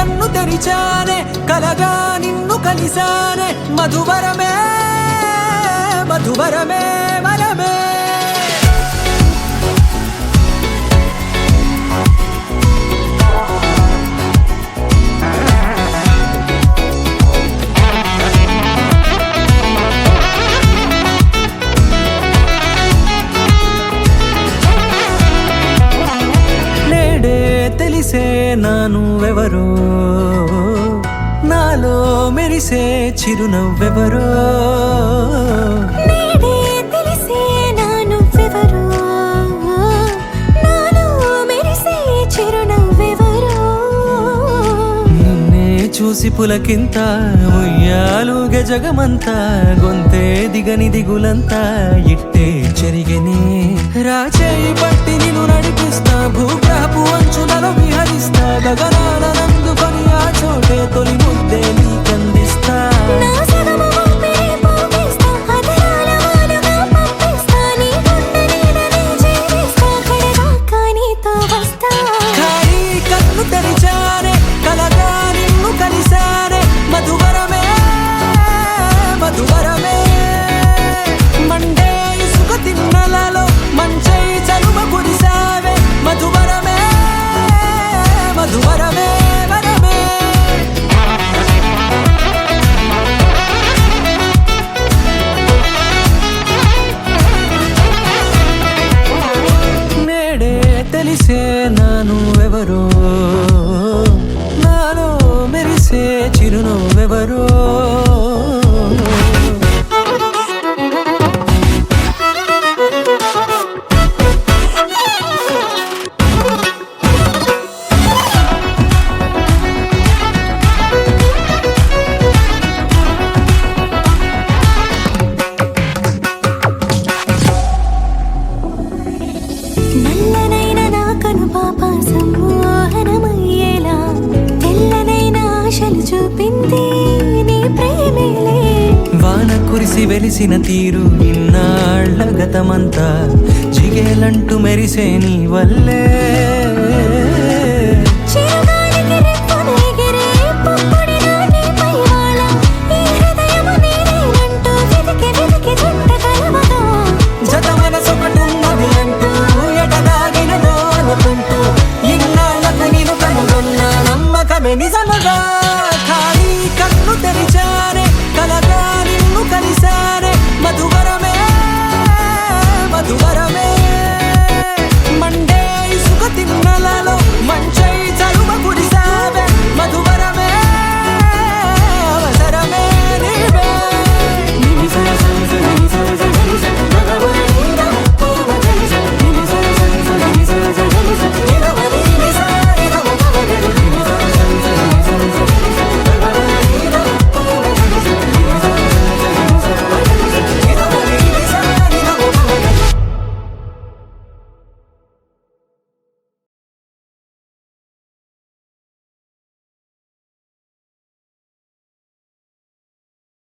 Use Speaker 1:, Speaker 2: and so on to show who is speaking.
Speaker 1: కన్ను తెరిచానే కలగా నిన్ను కలిసానే మధువరమే మధువరమే వరమే తెలిసే నానువెవరో నాలో మెరిసే చిరునవ్వెవరో
Speaker 2: నేడే తెలిసే నానువెవరో నాలో మెరిసే చిరునవ్వెవరో
Speaker 1: నిన్నే చూసి పులకింత ఉయ్యాలుగే జగమంతా గొంతే దిగని దిగులంతా ఇట్టే చెరిగెనే రాచేయి పట్టి నిన్ను నడిపిస్తా భూగ్రహపు అంచులలో విహరిస్తా గగనాల నందుకొని ఆ చోటే తొలి ముద్దే నీకందిస్తా
Speaker 2: నా సగము ఊపిరి పోగిస్తా అధరాల వానగా పంపిస్తా నీ గుండె నీడనే చేరిస్తా కడదాకా నీతో వస్తా
Speaker 1: ఖాళీ కన్ను తెరిచానే కలగా నిన్ను కలిసానే మధువరమే మధువరమే మండే ఇసుక తిన్నలలో మంచై చలువ కురిసావే మధువరమే మధువరమే వరమే నేడే తెలిసే నానువెవరో నాలో మెరిసే చిరునవ్వెవరో
Speaker 2: నల్లనైన నా కనుపాప సమ్మోహనమయ్యేలా తెల్లనైన ఆశలు చూపింది నీ ప్రేమేలే
Speaker 1: వాన కురిసి వెలిసిన తీరు ఇన్నాళ్ల గతమంతా జిగేలంటూ మెరిసే నీ వల్లే
Speaker 2: చిరుగాలికి రెప్పను ఎగిరే పుప్పొడిన నీపై వాళ ఈ హృదయము నీదేనంటూ వెతికి వెతికి జంట కలవగా
Speaker 1: జత మనసొకటున్నది అంటూ ఎటదాగినదో అనుకుంటూ ఇన్నాళ్లకు నేను కనుగొన్న నమ్మకమే నిజముగా